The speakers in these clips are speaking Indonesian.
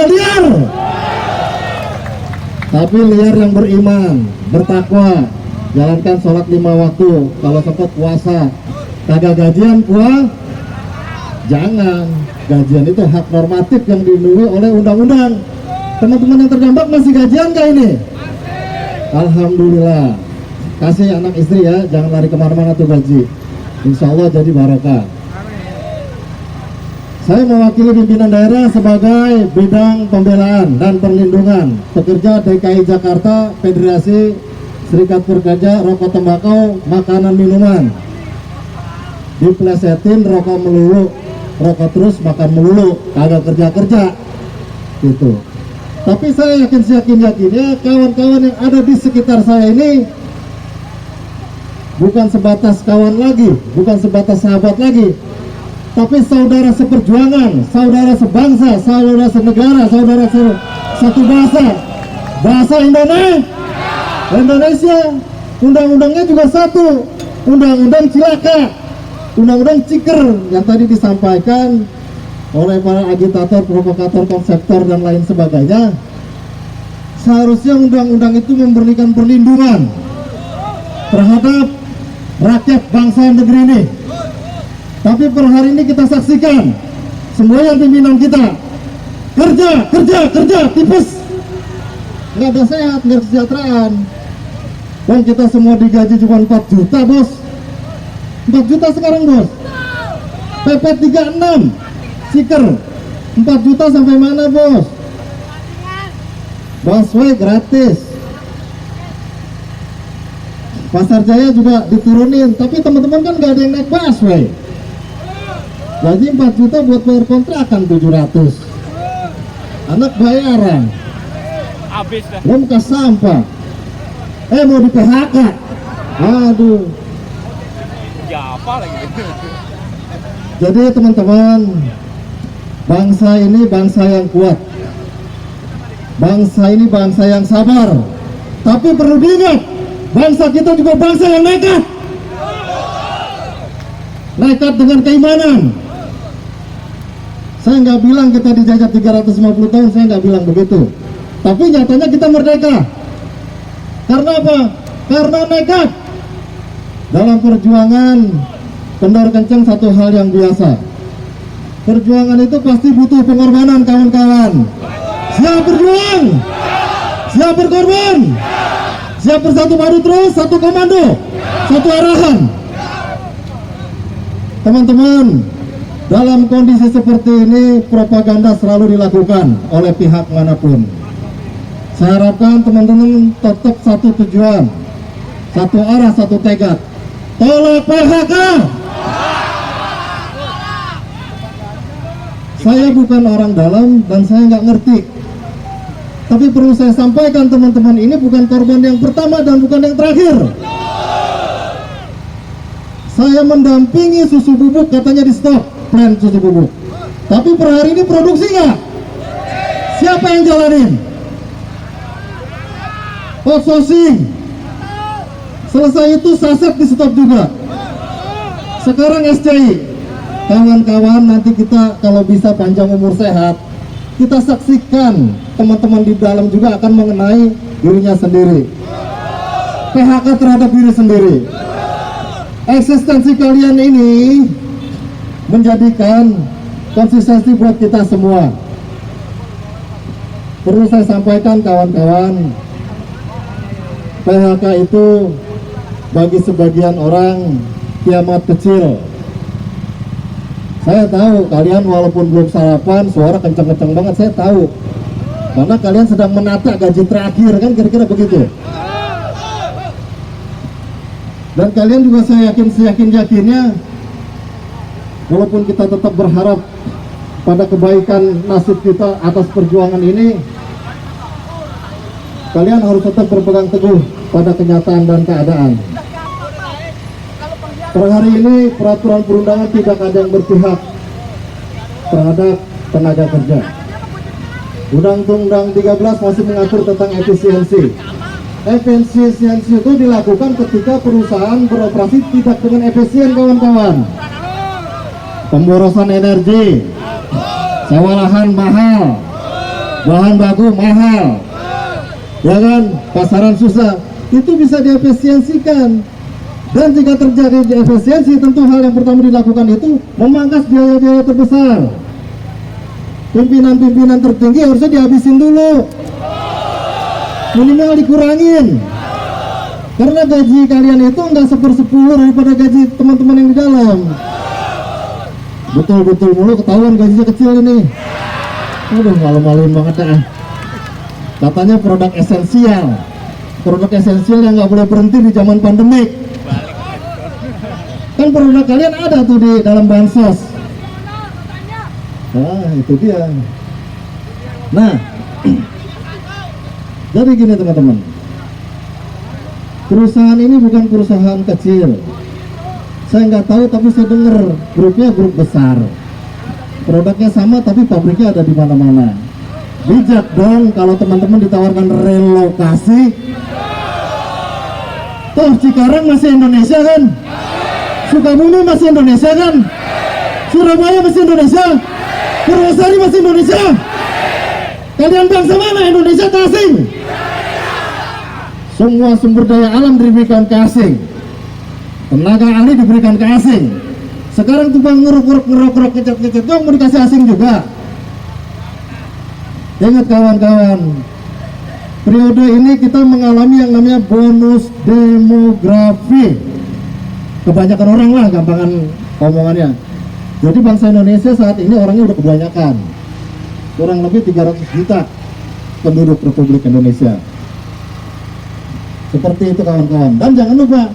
liar, tapi liar yang beriman, bertakwa, jalankan sholat 5 waktu, kalau sempat puasa, kagak gajian jangan. Gajian itu hak normatif yang dilindungi oleh undang-undang. Teman-teman yang terdampak masih gajian gak ini? Alhamdulillah. Kasih anak istri ya, jangan lari kemana-mana tuh gaji. Insya Allah jadi barokah. Saya mewakili pimpinan daerah sebagai bidang pembelaan dan perlindungan pekerja DKI Jakarta, Federasi Serikat Pekerja Rokok Tembakau Makanan Minuman. Diplesetin rokok melulu, rokok terus makan melulu, kagak kerja gitu. Tapi saya yakinnya kawan-kawan yang ada di sekitar saya ini bukan sebatas kawan lagi, bukan sebatas sahabat lagi, tapi saudara seperjuangan, saudara sebangsa, saudara senegara, saudara satu bahasa Indonesia. Undang-undangnya juga satu, undang-undang cilaka, undang-undang ciker yang tadi disampaikan oleh para agitator, provokator, konseptor dan lain sebagainya. Seharusnya undang-undang itu memberikan perlindungan terhadap rakyat bangsa negeri ini. Tapi per hari ini kita saksikan semua yang pimpinan kita kerja tipes, nggak ada sehat, nggak kesejahteraan. Dan kita semua digaji cuma 4 juta bos, 4 juta sekarang bos. PP 36 stiker 4 juta sampai mana bos? Busway gratis, Pasar Jaya juga diturunin, tapi teman-teman kan nggak ada yang naik busway. Gaji 4 juta buat bayar kontrakan 700, anak bayaran, habis dah. Belum ke sampah, mau di PHK. Aduh. Ya apa lagi? Jadi teman-teman, bangsa ini bangsa yang kuat, bangsa ini bangsa yang sabar. Tapi perlu diingat, bangsa kita juga bangsa yang nekat dengan keimanan. Saya nggak bilang kita dijajah 350 tahun, saya nggak bilang begitu. Tapi nyatanya kita merdeka. Karena apa? Karena nekat. Dalam perjuangan, kendor kencang satu hal yang biasa. Perjuangan itu pasti butuh pengorbanan kawan-kawan. Siap berjuang, siap berkorban, siap bersatu padu terus, satu komando, satu arahan. Teman-teman, dalam kondisi seperti ini propaganda selalu dilakukan oleh pihak manapun. Saya harapkan teman-teman tetap satu tujuan, satu arah, satu tekad. Tolak PHK. Saya bukan orang dalam dan saya nggak ngerti. Tapi perlu saya sampaikan teman-teman, ini bukan korban yang pertama dan bukan yang terakhir. Saya mendampingi susu bubuk, katanya di stop plan susu bubuk. Tapi per hari ini produksi nggak? Siapa yang jalanin? Outsourcing. Selesai itu saset di stop juga. Sekarang SCI. Kawan-kawan, nanti kita kalau bisa panjang umur sehat, kita saksikan teman-teman di dalam juga akan mengenai dirinya sendiri. PHK terhadap diri sendiri. Eksistensi kalian ini menjadikan konsistensi buat kita semua. Perlu saya sampaikan kawan-kawan, PHK itu bagi sebagian orang kiamat kecil. Saya tahu kalian walaupun belum sarapan, suara kenceng-kenceng banget, saya tahu. Karena kalian sedang menata gaji terakhir, kan kira-kira begitu. Dan kalian juga saya yakinnya, walaupun kita tetap berharap pada kebaikan nasib kita atas perjuangan ini, kalian harus tetap berpegang teguh pada kenyataan dan keadaan. Per hari ini peraturan perundangan tidak ada yang berpihak terhadap tenaga kerja. Undang-Undang 13 masih mengatur tentang efisiensi. Efisiensi itu dilakukan ketika perusahaan beroperasi tidak dengan efisien kawan-kawan. Pemborosan energi, sewa lahan mahal, bahan baku mahal, ya kan, pasaran susah, itu bisa diefisiensikan. Dan jika terjadi efisiensi, tentu hal yang pertama dilakukan itu memangkas biaya-biaya terbesar. Pimpinan-pimpinan tertinggi harusnya dihabisin dulu, minimal dikurangin, karena gaji kalian itu nggak 1/10 daripada gaji teman-teman yang di dalam. Betul-betul mulu ketahuan gajinya kecil ini. Aduh, malu-maluin banget dah. Katanya produk esensial yang nggak boleh berhenti di zaman pandemik. Kan produk kalian ada tuh di dalam bansos. Nah, itu dia. Nah, jadi gini teman-teman, perusahaan ini bukan perusahaan kecil. Saya nggak tahu, tapi saya dengar grupnya grup besar. Produknya sama, tapi pabriknya ada di mana-mana. Bijak dong kalau teman-teman ditawarkan relokasi. Toh Cikarang masih Indonesia kan? Sukabumi masih Indonesia kan? Surabaya masih Indonesia? Purwosari masih Indonesia? Kalian bangsa mana? Indonesia atau asing? Semua sumber daya alam diberikan ke asing, tenaga ahli diberikan ke asing. Sekarang tukang ngerok-ngerok ngecet-ngecet dong mau dikasih asing juga. Ingat kawan-kawan, periode ini kita mengalami yang namanya bonus demografi. Kebanyakan orang lah gampangan omongannya. Jadi bangsa Indonesia saat ini orangnya udah kebanyakan, kurang lebih 300 juta penduduk Republik Indonesia. Seperti itu kawan-kawan. Dan jangan lupa,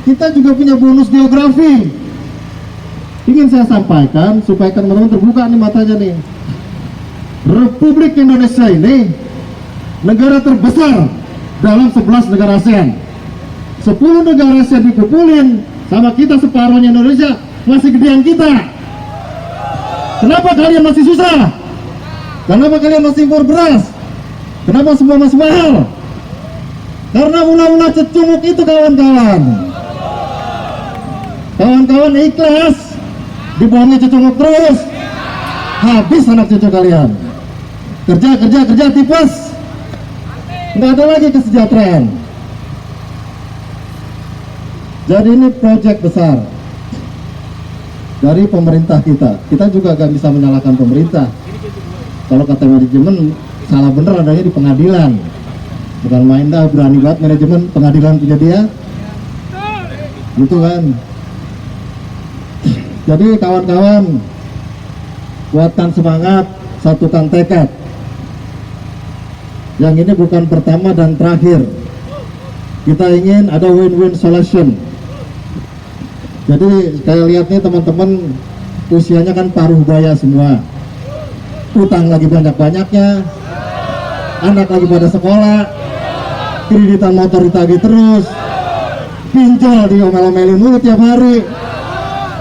kita juga punya bonus geografi. Ingin saya sampaikan supaya teman-teman terbuka nih matanya nih. Republik Indonesia ini negara terbesar dalam 11 negara ASEAN. 10 negara ASEAN dikumpulin sama kita separuhnya Indonesia, masih gedean kita. Kenapa kalian masih susah? Kenapa kalian masih impor beras? Kenapa semua masih mahal? Karena ulah-ulah cecunguk itu kawan-kawan. Kawan-kawan ikhlas dibohongi cecunguk terus, habis anak cucu kalian. Kerja tipes, nggak ada lagi kesejahteraan. Jadi ini proyek besar dari pemerintah kita. Kita juga gak bisa menyalahkan pemerintah. Kalau kata manajemen salah bener adanya di pengadilan. Bukan main dah, berani banget manajemen pengadilan punya dia. Gitu kan. Jadi kawan-kawan, kuatkan semangat, satukan tekad. Yang ini bukan pertama dan terakhir. Kita ingin ada win-win solution. Jadi saya lihat nih teman-teman usianya kan paruh baya semua, utang lagi banyak-banyaknya, anak lagi pada sekolah, kreditan motor ditagih terus, pinjol diomel-omelin mulu tiap hari.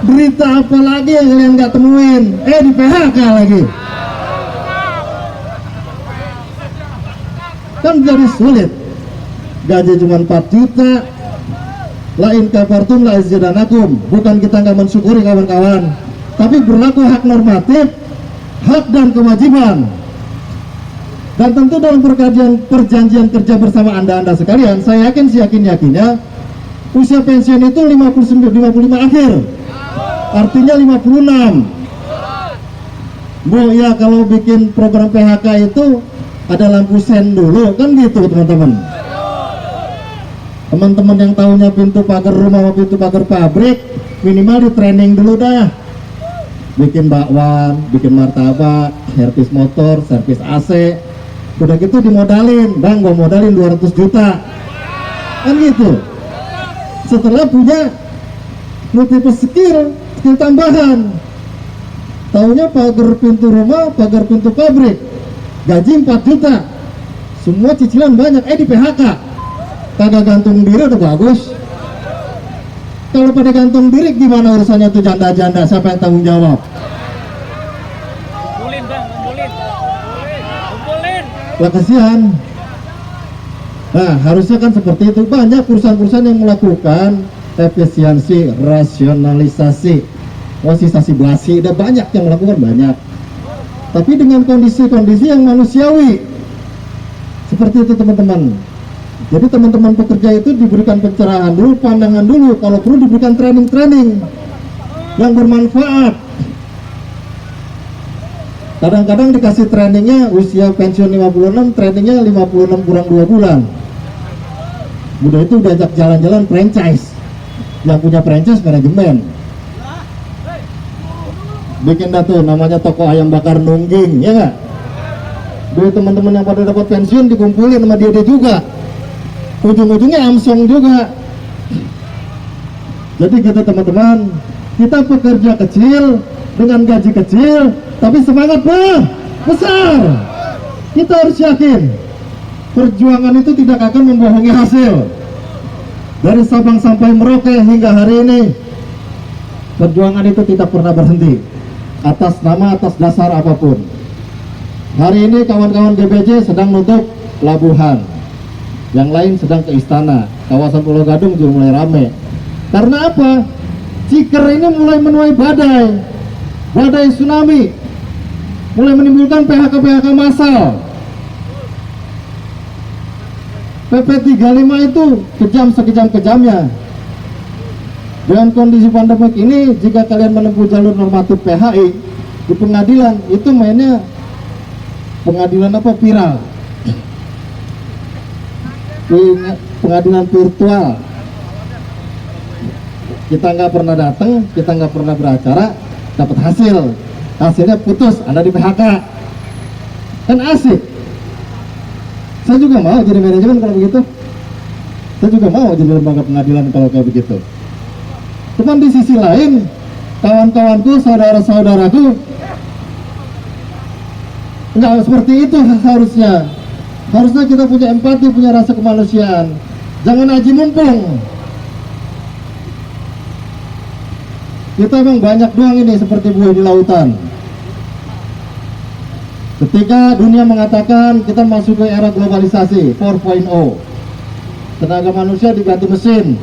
Berita apa lagi yang kalian nggak temuin? Di PHK lagi. Kan jadi sulit. Gaji cuma 4 juta. Lain kafartum la izidanakum. Bukan kita nggak mensyukuri kawan-kawan, tapi berlaku hak normatif, hak dan kewajiban. Dan tentu dalam perjanjian kerja bersama anda sekalian, saya yakin yakinnya usia pensiun itu 55 akhir, artinya 56. Bu ya, kalau bikin program PHK itu ada lampu sen dulu kan gitu teman-teman. Teman-teman yang tahunya pintu pagar rumah atau pintu pagar pabrik, minimal di training dulu dah. Bikin bakwan, bikin martabak, servis motor, servis AC. Udah gitu dimodalin, bang gua modalin 200 juta. Kan gitu. Setelah punya multiple skill tambahan. Tahunya pagar pintu rumah, pagar pintu pabrik, gaji 4 juta. Semua cicilan banyak, di PHK. Kagak gantung diri udah bagus. Kalau pada gantung diri gimana urusannya tuh janda-janda, siapa yang tanggung jawab? Kumpulin bang, kumpulin. Lah kasihan. Nah harusnya kan seperti itu. Banyak perusahaan-perusahaan yang melakukan efisiensi, rasionalisasi, sisasi basi, udah banyak yang melakukan banyak. tapi dengan kondisi-kondisi yang manusiawi. Seperti itu teman-teman. Jadi teman-teman pekerja itu diberikan pencerahan dulu, pandangan dulu, kalau perlu diberikan training-training yang bermanfaat. Kadang-kadang dikasih trainingnya usia pensiun 56, trainingnya 56 kurang 2 bulan. Udah itu diajak jalan-jalan franchise. Yang punya franchise manajemen. Bikin dah tuh namanya toko ayam bakar nungging, ya nggak? Dulu teman-teman yang pada dapat pensiun dikumpulin sama dia juga. Ujung-ujungnya Amsong juga. Jadi gitu teman-teman, kita pekerja kecil dengan gaji kecil, tapi semangat besar. Kita harus yakin perjuangan itu tidak akan membohongi hasil. Dari Sabang sampai Merauke hingga hari ini, perjuangan itu tidak pernah berhenti atas nama, atas dasar apapun. Hari ini kawan-kawan GBJ sedang nutup pelabuhan, yang lain sedang ke istana. Kawasan Pulau Gadung juga mulai rame. Karena apa? Ciker ini mulai menuai badai tsunami, mulai menimbulkan PHK massal. PP 35 itu kejam sekejam-kejamnya. Dengan kondisi pandemik ini, jika kalian menempuh jalur normatif PHI di pengadilan, itu mainnya pengadilan apa? Viral. Pengadilan virtual. Kita nggak pernah datang, kita nggak pernah beracara, dapat hasilnya putus, Anda di PHK. Kan asik. Saya juga mau jadi manajemen kalau begitu. Saya juga mau jadi lembaga pengadilan kalau kayak begitu. Cuman di sisi lain, kawan-kawanku, saudara-saudaraku, nggak seperti itu seharusnya. Harusnya kita punya empati, punya rasa kemanusiaan. Jangan aji mumpung. Kita memang banyak doang ini seperti buah di lautan. Ketika dunia mengatakan kita masuk ke era globalisasi 4.0, tenaga manusia diganti mesin.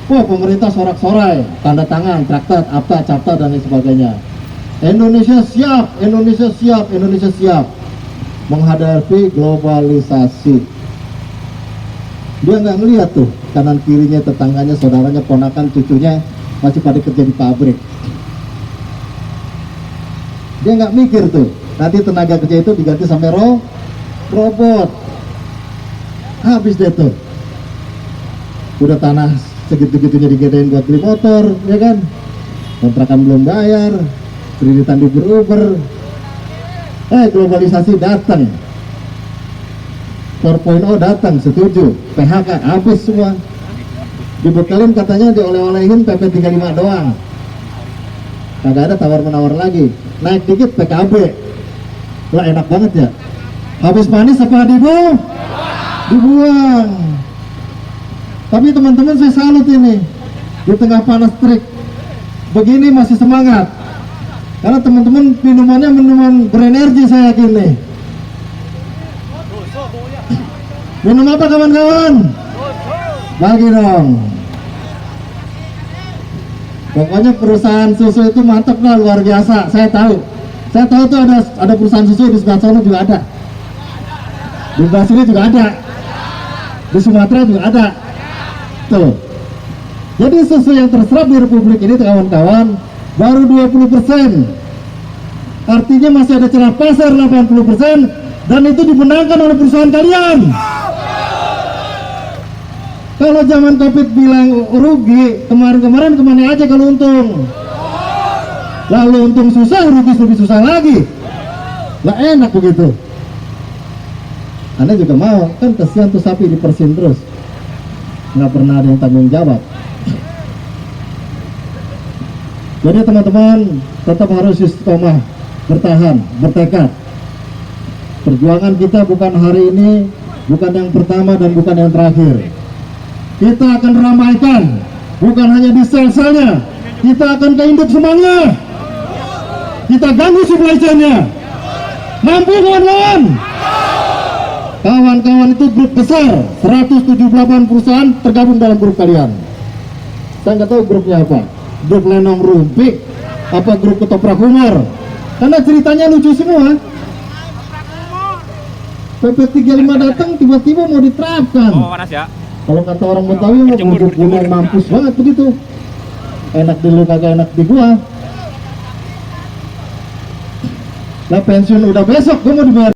Wah, pemerintah sorak-sorai, tanda tangan, traktat, akta, capta, dan lain sebagainya. Indonesia siap, Indonesia siap, Indonesia siap menghadapi globalisasi. Dia nggak ngelihat tuh kanan kirinya, tetangganya, saudaranya, ponakan, cucunya masih pada kerja di pabrik. Dia nggak mikir tuh, nanti tenaga kerja itu diganti sampai robot. Habis deh tuh. Udah tanah segitu-gitunya digedein buat beli motor, ya kan? Kontrakan belum bayar, kreditan di Uber. Globalisasi datang. 4.0 datang, setuju. PHK habis semua. Dibekalin katanya dioleh-olehin PP 35 doang. Kagak ada tawar-menawar lagi. Naik dikit PKB. Lah enak banget ya. Habis manis apa dibuang. Tapi teman-teman saya salut ini. Di tengah panas terik begini masih semangat. Karena teman-teman minumannya minuman berenergi, saya yakin nih. Minum apa kawan-kawan? Bagi dong. Pokoknya perusahaan susu itu mantap lah, luar biasa. Saya tahu tuh ada perusahaan susu di sebelah sana juga ada. Di sebelah sini juga ada. Di Sumatera juga ada. Tuh. Jadi susu yang terserap di Republik ini kawan-kawan baru 20%. Artinya masih ada celah pasar 80%, dan itu dimenangkan oleh perusahaan kalian. Kalau zaman Covid bilang rugi, kemarin kemana aja kalau untung? Lalu untung susah, rugi lebih susah lagi. Lah enak begitu. Anda juga mau, kan kesian tuh sapi dipersin terus. Nggak pernah ada yang tanggung jawab. Jadi teman-teman tetap harus istiqomah, bertahan, bertekad. Perjuangan kita bukan hari ini, bukan yang pertama dan bukan yang terakhir. Kita akan ramaikan, bukan hanya di sel-selnya, kita akan ke induk semuanya. Kita ganggu supply chain-nya. Mampu kawan-kawan? Kawan-kawan itu grup besar, 178 perusahaan tergabung dalam grup kalian. Saya nggak tahu grupnya apa, grup Lenong Rumpik, apa grup Ketoprak Humor. Karena ceritanya lucu semua. PP 35 datang tiba-tiba mau diterapkan. Oh, panas ya. Kalau kata orang Betawi mau bujuk gunung mampus banget begitu. Enak di lu kagak enak di gua. Lah pensiun udah besok gua mau dibayar